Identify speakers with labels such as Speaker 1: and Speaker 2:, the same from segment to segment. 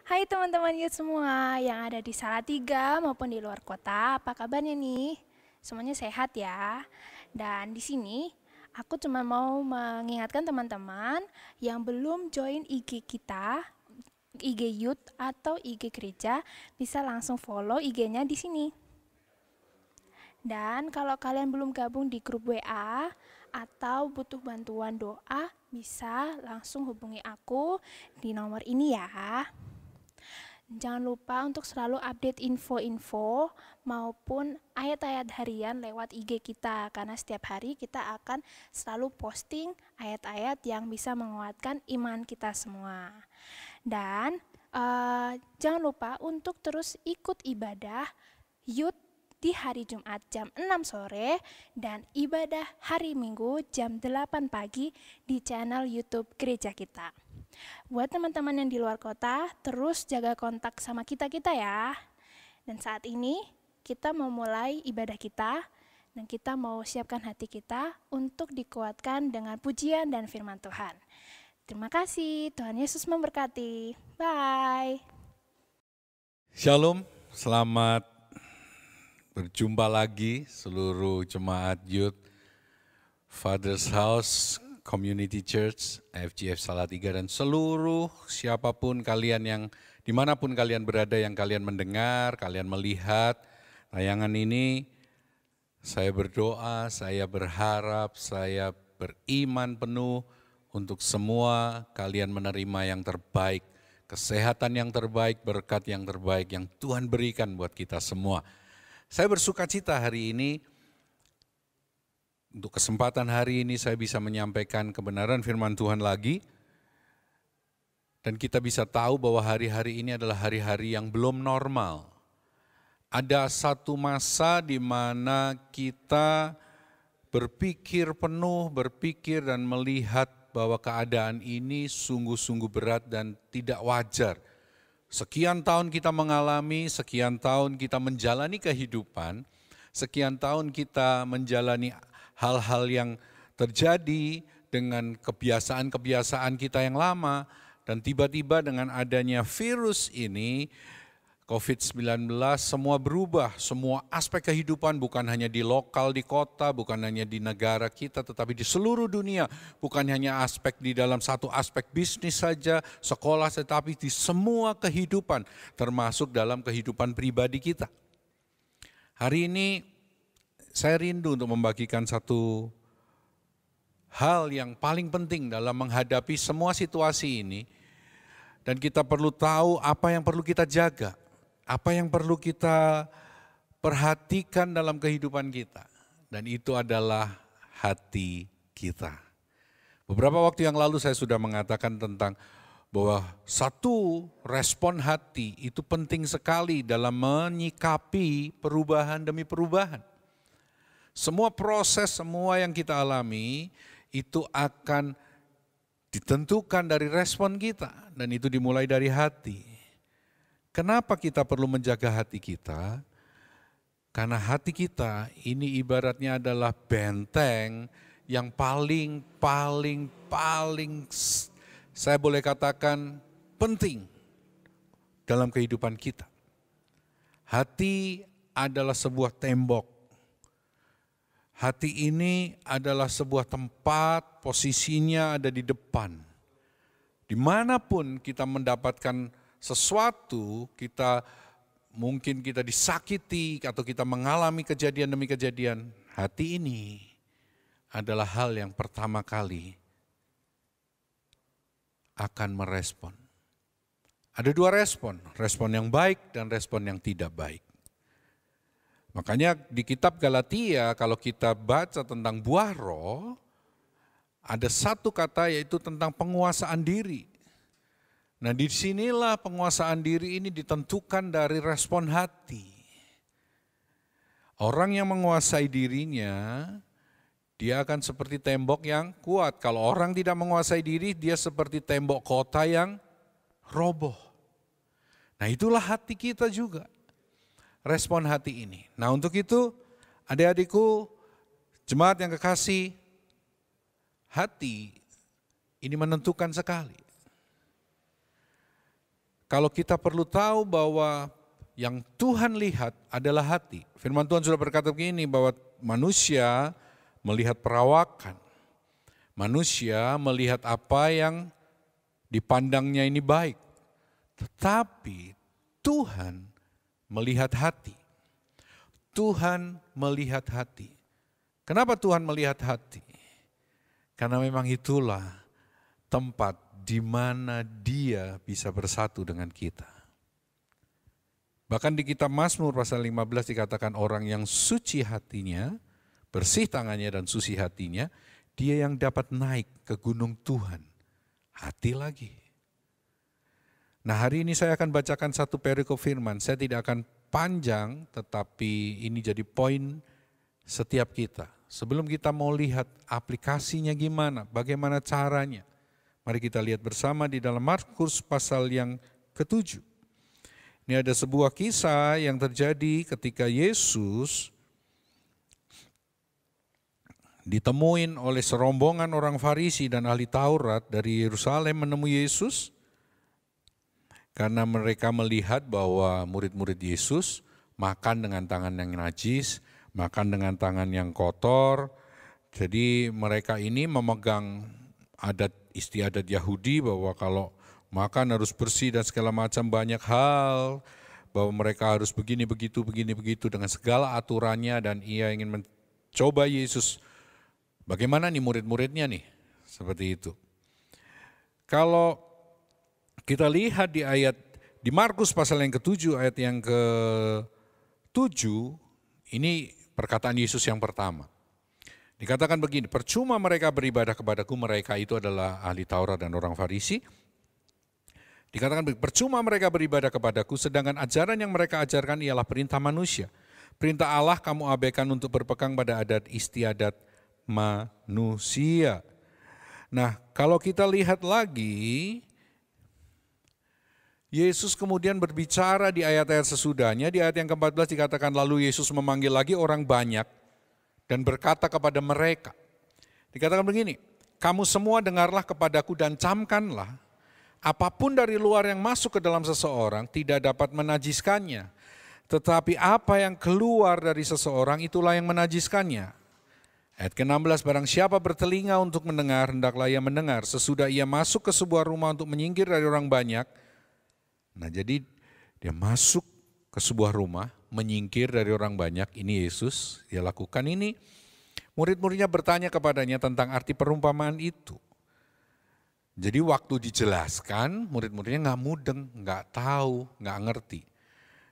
Speaker 1: Hai teman-teman youth semua yang ada di Salatiga maupun di luar kota, apa kabarnya nih? Semuanya sehat ya. Dan di sini aku cuma mau mengingatkan teman-teman yang belum join IG kita, IG Youth atau IG Gereja, bisa langsung follow IG-nya di sini. Dan kalau kalian belum gabung di grup WA atau butuh bantuan doa, bisa langsung hubungi aku di nomor ini ya. Jangan lupa untuk selalu update info-info maupun ayat-ayat harian lewat IG kita, karena setiap hari kita akan selalu posting ayat-ayat yang bisa menguatkan iman kita semua. Dan jangan lupa untuk terus ikut ibadah Youth di hari Jumat jam 6 sore dan ibadah hari Minggu jam 8 pagi di channel YouTube gereja kita. Buat teman-teman yang di luar kota, terus jaga kontak sama kita-kita ya. Dan saat ini kita mau mulai ibadah kita dan kita mau siapkan hati kita untuk dikuatkan dengan pujian dan firman Tuhan. Terima kasih, Tuhan Yesus memberkati. Bye.
Speaker 2: Shalom, selamat berjumpa lagi seluruh jemaat Youth Father's House Community Church FGF Salatiga dan seluruh siapapun kalian yang dimanapun kalian berada yang kalian mendengar, kalian melihat tayangan ini. Saya berdoa, saya berharap, saya beriman penuh untuk semua kalian menerima yang terbaik, kesehatan yang terbaik, berkat yang terbaik yang Tuhan berikan buat kita semua. Saya bersuka cita hari ini, untuk kesempatan hari ini saya bisa menyampaikan kebenaran firman Tuhan lagi. Dan kita bisa tahu bahwa hari-hari ini adalah hari-hari yang belum normal. Ada satu masa di mana kita berpikir penuh, berpikir dan melihat bahwa keadaan ini sungguh-sungguh berat dan tidak wajar. Sekian tahun kita mengalami, sekian tahun kita menjalani kehidupan, sekian tahun kita menjalani hal-hal yang terjadi dengan kebiasaan-kebiasaan kita yang lama, dan tiba-tiba dengan adanya virus ini, COVID-19, semua berubah, semua aspek kehidupan bukan hanya di lokal, di kota, bukan hanya di negara kita, tetapi di seluruh dunia, bukan hanya aspek di dalam satu aspek bisnis saja, sekolah, tetapi di semua kehidupan, termasuk dalam kehidupan pribadi kita. Hari ini saya rindu untuk membagikan satu hal yang paling penting dalam menghadapi semua situasi ini. Dan kita perlu tahu apa yang perlu kita jaga, apa yang perlu kita perhatikan dalam kehidupan kita. Dan itu adalah hati kita. Beberapa waktu yang lalu saya sudah mengatakan tentang bahwa satu respon hati itu penting sekali dalam menyikapi perubahan demi perubahan. Semua proses, semua yang kita alami itu akan ditentukan dari respon kita dan itu dimulai dari hati. Kenapa kita perlu menjaga hati kita? Karena hati kita ini ibaratnya adalah benteng yang paling saya boleh katakan penting dalam kehidupan kita. Hati adalah sebuah tembok. Hati ini adalah sebuah tempat, posisinya ada di depan. Dimanapun kita mendapatkan sesuatu, mungkin kita disakiti atau kita mengalami kejadian demi kejadian, hati ini adalah hal yang pertama kali akan merespon. Ada dua respon yang baik dan respon yang tidak baik. Makanya di kitab Galatia kalau kita baca tentang buah roh, ada satu kata yaitu tentang penguasaan diri. Nah disinilah penguasaan diri ini ditentukan dari respon hati. Orang yang menguasai dirinya, dia akan seperti tembok yang kuat. Kalau orang tidak menguasai diri, dia seperti tembok kota yang roboh. Nah itulah hati kita juga. Respon hati ini. Nah untuk itu adik-adikku, jemaat yang kekasih, hati ini menentukan sekali. kalau kita perlu tahu bahwa yang Tuhan lihat adalah hati. Firman Tuhan sudah berkata begini bahwa manusia melihat perawakan. Manusia melihat apa yang dipandangnya ini baik. Tetapi Tuhan melihat hati. Tuhan melihat hati. Kenapa Tuhan melihat hati? Karena memang itulah tempat di mana Dia bisa bersatu dengan kita. Bahkan di kitab Mazmur pasal 15 dikatakan orang yang suci hatinya, bersih tangannya dan suci hatinya, dia yang dapat naik ke gunung Tuhan. Hati lagi. Nah, hari ini saya akan bacakan satu perikop firman. Saya tidak akan panjang, tetapi ini jadi poin setiap kita. Sebelum kita mau lihat aplikasinya gimana, bagaimana caranya. Mari kita lihat bersama di dalam Markus pasal yang ke-7. Ini ada sebuah kisah yang terjadi ketika Yesus ditemuin oleh serombongan orang Farisi dan ahli Taurat dari Yerusalem menemui Yesus. Karena mereka melihat bahwa murid-murid Yesus makan dengan tangan yang najis, makan dengan tangan yang kotor. Jadi mereka ini memegang istiadat Yahudi bahwa kalau makan harus bersih dan segala macam banyak hal. Bahwa mereka harus begini begitu dengan segala aturannya, dan ia ingin mencoba Yesus. Bagaimana nih murid-muridnya nih? Seperti itu. Kalau kita lihat di Markus pasal yang ke-7 ayat yang ke-7, ini perkataan Yesus yang pertama. Dikatakan begini, percuma mereka beribadah kepadaku, mereka itu adalah ahli Taurat dan orang Farisi. Dikatakan begini, percuma mereka beribadah kepadaku, sedangkan ajaran yang mereka ajarkan ialah perintah manusia. Perintah Allah kamu abaikan untuk berpegang pada adat istiadat manusia. Nah, kalau kita lihat lagi, Yesus kemudian berbicara di ayat-ayat sesudahnya. Di ayat yang ke-14 dikatakan lalu Yesus memanggil lagi orang banyak dan berkata kepada mereka. Dikatakan begini, kamu semua dengarlah kepadaku dan camkanlah. Apapun dari luar yang masuk ke dalam seseorang tidak dapat menajiskannya. Tetapi apa yang keluar dari seseorang itulah yang menajiskannya. Ayat ke-16, barang siapa bertelinga untuk mendengar, hendaklah ia mendengar. Sesudah ia masuk ke sebuah rumah untuk menyingkir dari orang banyak. Nah, jadi dia masuk ke sebuah rumah, menyingkir dari orang banyak. Ini Yesus, dia lakukan ini. Murid-muridnya bertanya kepadanya tentang arti perumpamaan itu. Jadi waktu dijelaskan, murid-muridnya nggak mudeng, nggak tahu, nggak ngerti.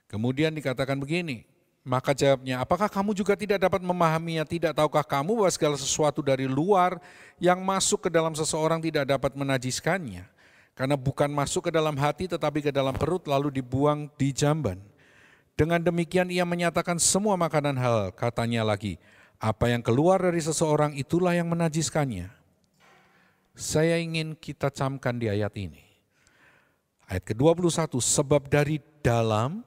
Speaker 2: Kemudian dikatakan begini, maka jawabnya, apakah kamu juga tidak dapat memahaminya? Tidak tahukah kamu bahwa segala sesuatu dari luar yang masuk ke dalam seseorang tidak dapat menajiskannya? Karena bukan masuk ke dalam hati tetapi ke dalam perut lalu dibuang di jamban. Dengan demikian ia menyatakan semua makanan halal. Katanya lagi, apa yang keluar dari seseorang itulah yang menajiskannya. Saya ingin kita camkan di ayat ini. Ayat ke-21, sebab dari dalam,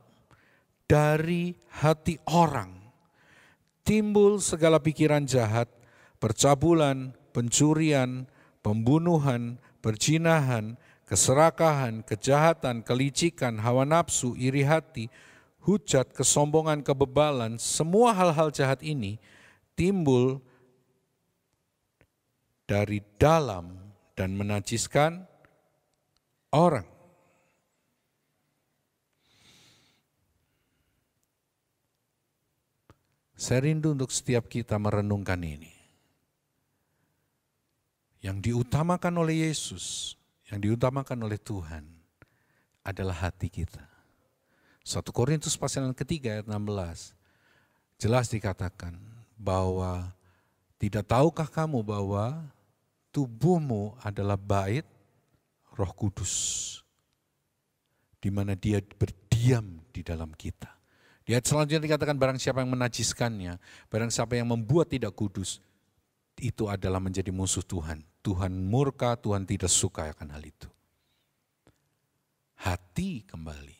Speaker 2: dari hati orang, timbul segala pikiran jahat, percabulan, pencurian, pembunuhan, perzinahan, keserakahan, kejahatan, kelicikan, hawa nafsu, iri hati, hujat, kesombongan, kebebalan, semua hal-hal jahat ini timbul dari dalam dan menajiskan orang. Saya rindu untuk setiap kita merenungkan ini. Yang diutamakan oleh Yesus, yang diutamakan oleh Tuhan adalah hati kita. 1 Korintus pasal yang ketiga ayat 16, jelas dikatakan bahwa tidak tahukah kamu bahwa tubuhmu adalah bait Roh Kudus, di mana Dia berdiam di dalam kita. Di ayat selanjutnya dikatakan barang siapa yang menajiskannya, barang siapa yang membuat tidak kudus, itu adalah menjadi musuh Tuhan. Tuhan murka, Tuhan tidak suka akan hal itu. Hati kembali.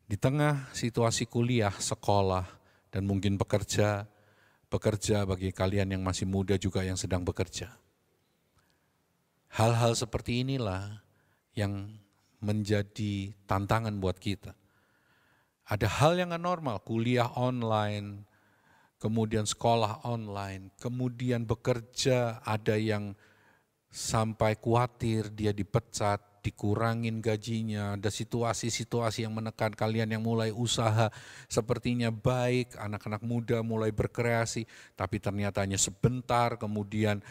Speaker 2: Di tengah situasi kuliah, sekolah, dan mungkin bekerja bagi kalian yang masih muda juga yang sedang bekerja. Hal-hal seperti inilah yang menjadi tantangan buat kita. Ada hal yang nggak normal, kuliah online, kemudian sekolah online, kemudian bekerja, ada yang sampai khawatir dia dipecat, dikurangin gajinya, ada situasi-situasi yang menekan kalian yang mulai usaha sepertinya baik, anak-anak muda mulai berkreasi, tapi ternyata hanya sebentar, kemudian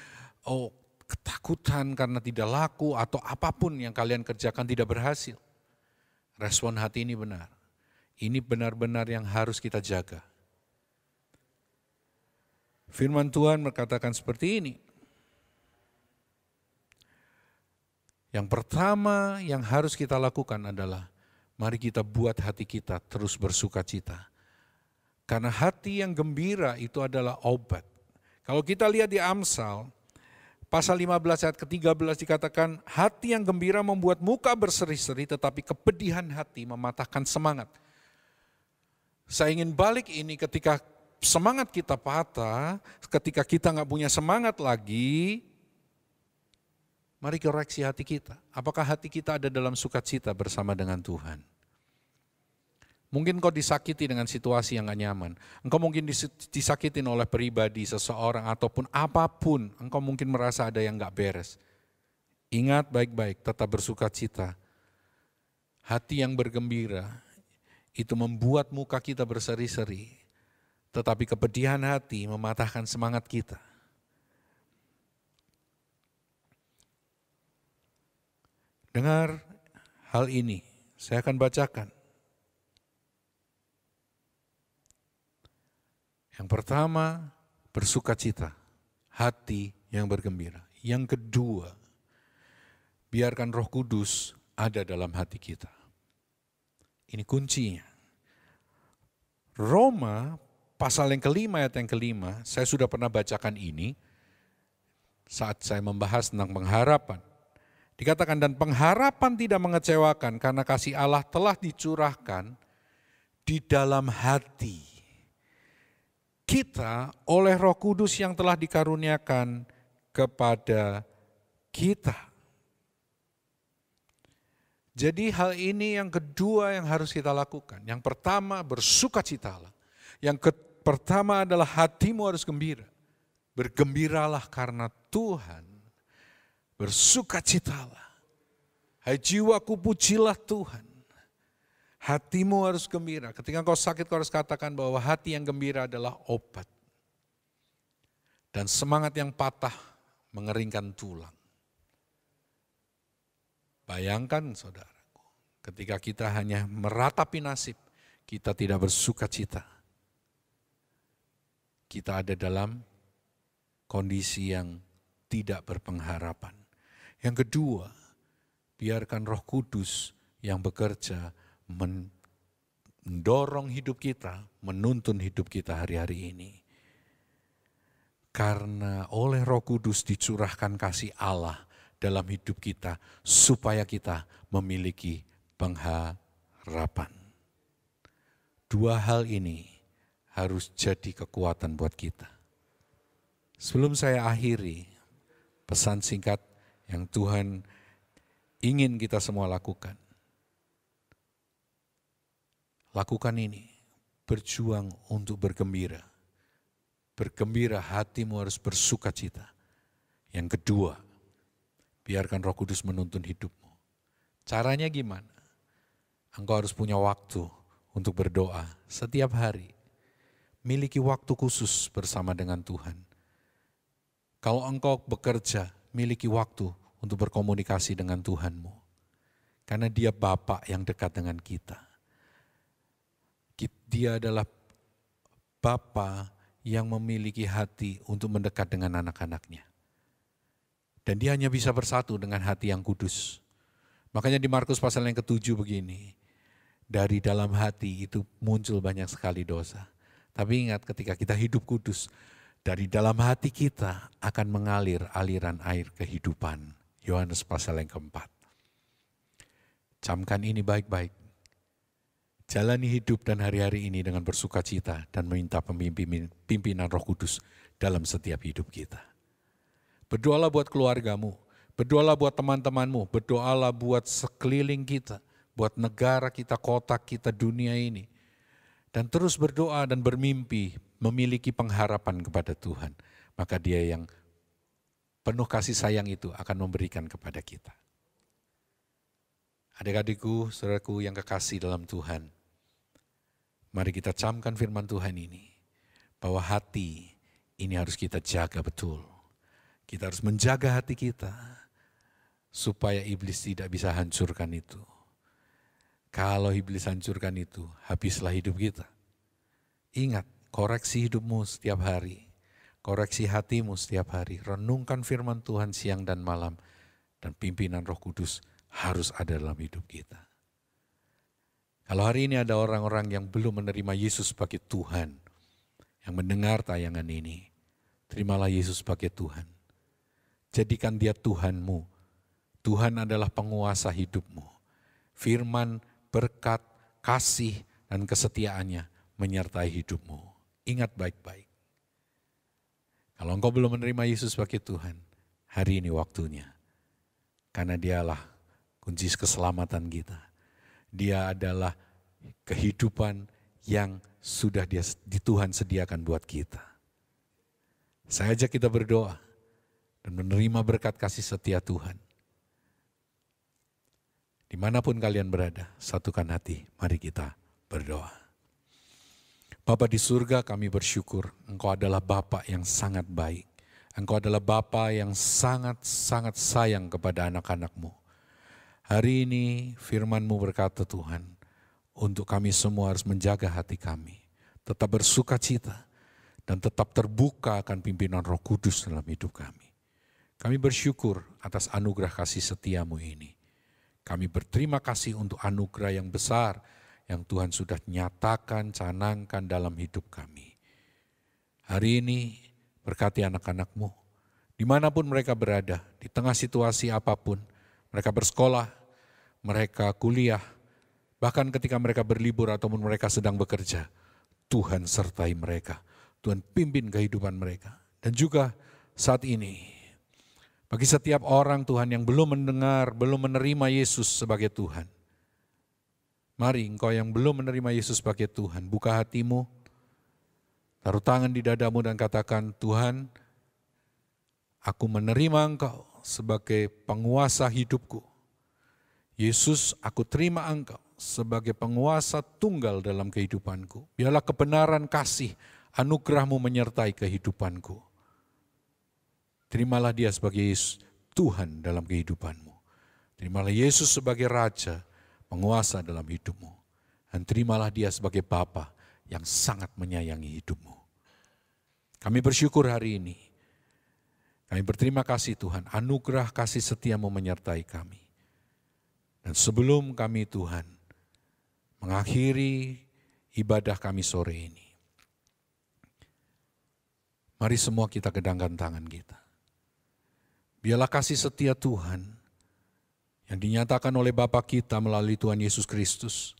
Speaker 2: ketakutan karena tidak laku atau apapun yang kalian kerjakan tidak berhasil. Respon hati ini benar. Ini benar-benar yang harus kita jaga. Firman Tuhan berkatakan seperti ini. Yang pertama yang harus kita lakukan adalah mari kita buat hati kita terus bersuka cita. Karena hati yang gembira itu adalah obat. Kalau kita lihat di Amsal, pasal 15 ayat ke-13 dikatakan, hati yang gembira membuat muka berseri-seri, tetapi kepedihan hati mematahkan semangat. Saya ingin balik ini ketika semangat kita patah, ketika kita nggak punya semangat lagi, mari koreksi hati kita. Apakah hati kita ada dalam sukacita bersama dengan Tuhan? Mungkin kau disakiti dengan situasi yang gak nyaman. Engkau mungkin disakitin oleh pribadi, seseorang, ataupun apapun. Engkau mungkin merasa ada yang gak beres. Ingat baik-baik, tetap bersukacita. Hati yang bergembira, itu membuat muka kita berseri-seri. Tetapi kepedihan hati mematahkan semangat kita. Dengar hal ini, saya akan bacakan. Yang pertama, bersukacita, hati yang bergembira. Yang kedua, biarkan Roh Kudus ada dalam hati kita. Ini kuncinya. Roma pasal yang kelima, ayat yang kelima, saya sudah pernah bacakan ini saat saya membahas tentang pengharapan. Dikatakan, dan pengharapan tidak mengecewakan karena kasih Allah telah dicurahkan di dalam hati kita oleh Roh Kudus yang telah dikaruniakan kepada kita. Jadi hal ini yang kedua yang harus kita lakukan. Yang pertama, bersukacitalah. Yang pertama adalah hatimu harus gembira. Bergembiralah karena Tuhan. Bersukacitalah. Hai jiwaku, pujilah Tuhan. Hatimu harus gembira. Ketika kau sakit, kau harus katakan bahwa hati yang gembira adalah obat. Dan semangat yang patah mengeringkan tulang. Bayangkan saudaraku, ketika kita hanya meratapi nasib, kita tidak bersukacita. Kita ada dalam kondisi yang tidak berpengharapan. Yang kedua, biarkan Roh Kudus yang bekerja mendorong hidup kita, menuntun hidup kita hari-hari ini. Karena oleh Roh Kudus dicurahkan kasih Allah dalam hidup kita, supaya kita memiliki pengharapan. Dua hal ini harus jadi kekuatan buat kita. Sebelum saya akhiri, pesan singkat yang Tuhan ingin kita semua lakukan. Lakukan ini, berjuang untuk bergembira. Bergembira, hatimu harus bersukacita. Yang kedua, biarkan Roh Kudus menuntun hidupmu. Caranya gimana? Engkau harus punya waktu untuk berdoa setiap hari. Miliki waktu khusus bersama dengan Tuhan. Kalau engkau bekerja, miliki waktu untuk berkomunikasi dengan Tuhanmu. Karena Dia Bapa yang dekat dengan kita. Dia adalah Bapa yang memiliki hati untuk mendekat dengan anak-anaknya. Dan dia hanya bisa bersatu dengan hati yang kudus. Makanya di Markus pasal yang ke-7 begini, dari dalam hati itu muncul banyak sekali dosa. Tapi ingat, ketika kita hidup kudus, dari dalam hati kita akan mengalir aliran air kehidupan. Yohanes pasal yang ke-4. Camkan ini baik-baik. Jalani hidup dan hari-hari ini dengan bersukacita dan meminta pimpinan Roh Kudus dalam setiap hidup kita. Berdoalah buat keluargamu, Berdoalah buat teman-temanmu, berdoalah buat sekeliling kita, buat negara kita, kota kita, dunia ini. Dan terus berdoa dan bermimpi, memiliki pengharapan kepada Tuhan. Maka Dia yang penuh kasih sayang itu akan memberikan kepada kita. Adik-adikku, saudaraku yang kekasih dalam Tuhan, mari kita camkan firman Tuhan ini, bahwa hati ini harus kita jaga betul. Kita harus menjaga hati kita, supaya iblis tidak bisa hancurkan itu. Kalau iblis hancurkan itu, habislah hidup kita. Ingat, koreksi hidupmu setiap hari, koreksi hatimu setiap hari, renungkan firman Tuhan siang dan malam, dan pimpinan Roh Kudus harus ada dalam hidup kita. Kalau hari ini ada orang-orang yang belum menerima Yesus sebagai Tuhan, yang mendengar tayangan ini, terimalah Yesus sebagai Tuhan. Jadikan Dia Tuhanmu. Tuhan adalah penguasa hidupmu. Firman, berkat, kasih, dan kesetiaannya menyertai hidupmu. Ingat baik-baik. Kalau engkau belum menerima Yesus sebagai Tuhan, hari ini waktunya. Karena Dialah kunci keselamatan kita. Dia adalah kehidupan yang sudah Tuhan sediakan buat kita. Saya ajak kita berdoa dan menerima berkat kasih setia Tuhan. Dimanapun kalian berada, satukan hati, mari kita berdoa. Bapa di surga, kami bersyukur Engkau adalah Bapa yang sangat baik. Engkau adalah Bapa yang sangat-sangat sayang kepada anak-anak-Mu. Hari ini firman-Mu berkata Tuhan, untuk kami semua harus menjaga hati kami, tetap bersuka cita, dan tetap terbuka akan pimpinan Roh Kudus dalam hidup kami. Kami bersyukur atas anugerah kasih setia-Mu ini. Kami berterima kasih untuk anugerah yang besar yang Tuhan sudah nyatakan, canangkan dalam hidup kami. Hari ini berkati anak-anak-Mu, dimanapun mereka berada, di tengah situasi apapun, mereka bersekolah, mereka kuliah, bahkan ketika mereka berlibur ataupun mereka sedang bekerja, Tuhan sertai mereka, Tuhan pimpin kehidupan mereka. Dan juga saat ini, bagi setiap orang Tuhan yang belum mendengar, belum menerima Yesus sebagai Tuhan. Mari engkau yang belum menerima Yesus sebagai Tuhan, buka hatimu, taruh tangan di dadamu dan katakan, Tuhan, aku menerima Engkau sebagai penguasa hidupku. Yesus, aku terima Engkau sebagai penguasa tunggal dalam kehidupanku. Biarlah kebenaran kasih, anugerah-Mu menyertai kehidupanku. Terimalah Dia sebagai Yesus, Tuhan dalam kehidupanmu. Terimalah Yesus sebagai Raja, penguasa dalam hidupmu. Dan terimalah Dia sebagai Bapa yang sangat menyayangi hidupmu. Kami bersyukur hari ini. Kami berterima kasih Tuhan, anugerah kasih setia-Mu menyertai kami. Dan sebelum kami Tuhan mengakhiri ibadah kami sore ini, mari semua kita kedangkan tangan kita. Biarlah kasih setia Tuhan yang dinyatakan oleh Bapa kita melalui Tuhan Yesus Kristus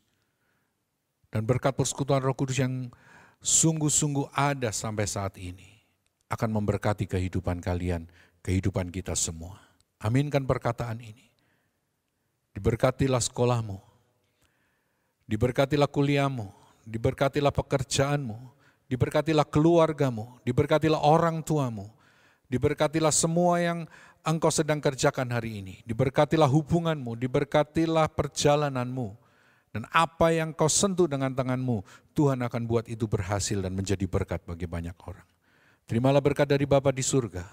Speaker 2: dan berkat persekutuan Roh Kudus yang sungguh-sungguh ada sampai saat ini akan memberkati kehidupan kalian, kehidupan kita semua. Aminkan perkataan ini. Diberkatilah sekolahmu, diberkatilah kuliahmu, diberkatilah pekerjaanmu, diberkatilah keluargamu, diberkatilah orang tuamu, diberkatilah semua yang engkau sedang kerjakan hari ini. Diberkatilah hubunganmu, diberkatilah perjalananmu. Dan apa yang kau sentuh dengan tanganmu, Tuhan akan buat itu berhasil dan menjadi berkat bagi banyak orang. Terimalah berkat dari Bapa di surga,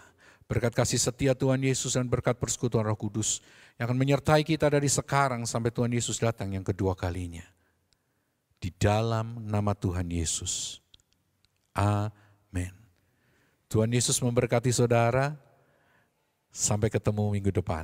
Speaker 2: berkat kasih setia Tuhan Yesus dan berkat persekutuan Roh Kudus yang akan menyertai kita dari sekarang sampai Tuhan Yesus datang yang kedua kalinya. Di dalam nama Tuhan Yesus. Amin. Tuhan Yesus memberkati saudara. Sampai ketemu minggu depan.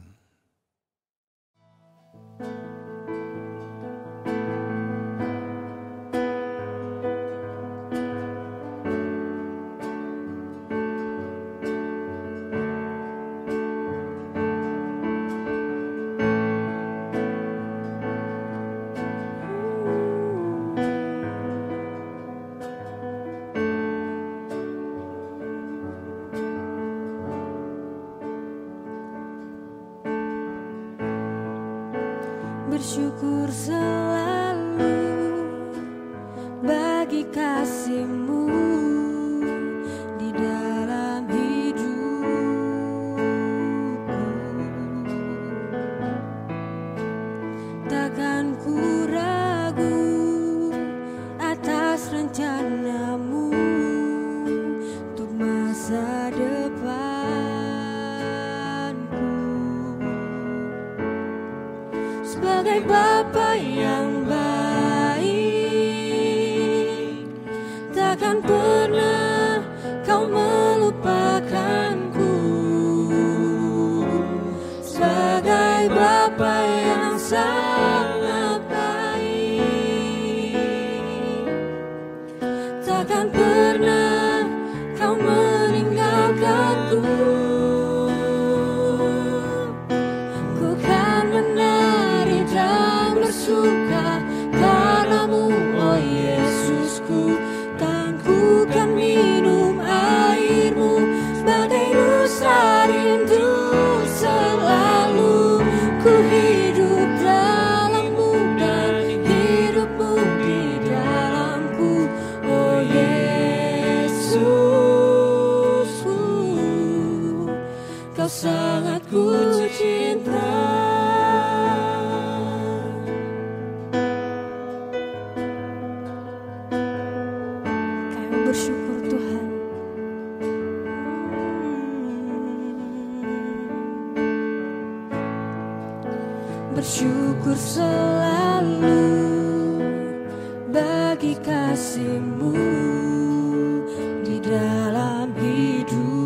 Speaker 3: bersyukur selalu bagi kasih-Mu di dalam hidupku. Takkan ku ragu atas rencana-Mu untuk masa depanku. Sebagai Bapa yang baik, takkan pernah Kau melupakanku. Sebagai Bapa yang sangat baik, takkan pernah Kau meninggalkanku. Ku kan menari dan bersuka karena-Mu, oh Yesusku, dan ku kan minum air-Mu sebagai rasa rindu selalu. Ku hidup dalam-Mu dan hidup-Mu di dalamku, oh Yesusku, Kau sangat ku cinta. Kami bersyukur Tuhan. Bersyukur selalu bagi kasih-Mu di dalam hidupku.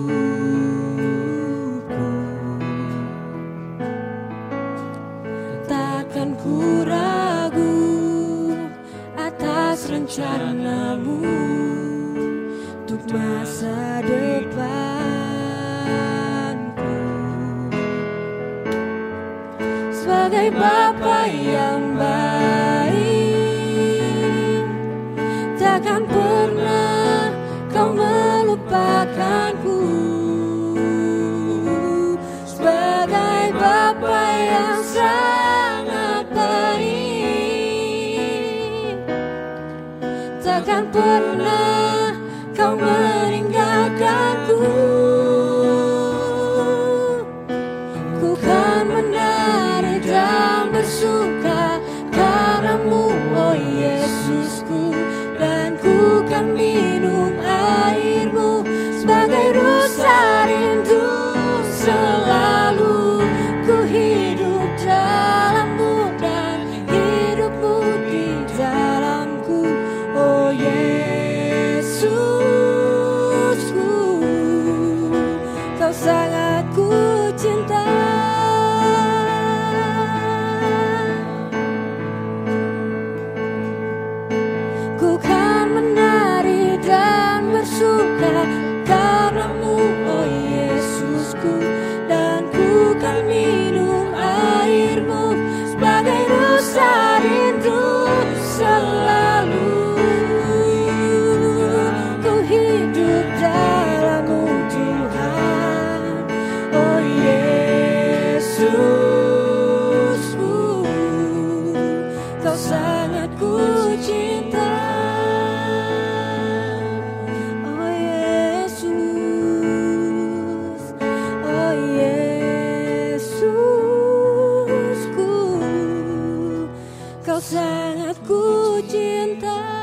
Speaker 3: Takkan ku ragu atas rencana-Mu untuk masa depanku. Sebagai Bapa yang baik, takkan pernah Kau melupakanku. Sebagai Bapa yang sangat baik, takkan pernah Kau meninggalkanku. Ku kan menari dan bersuka karena-Mu, oh Yesusku, dan ku kan minum air-Mu sebagai rasa rindu selalu. Ku hidup dalam-Mu dan hidup-Mu di dalamku, oh Yesusku, Kau sangat ku cinta. Ku kan menari dan bersuka karena-Mu, oh Yesusku, dan ku kan minum air-Mu sebagai rasa rindu selalu. Ku hidup dalam-Mu Tuhan, oh Yesusku, Kau sangat ku cinta. Oh Yesus, oh Yesusku, Kau sangat ku cinta.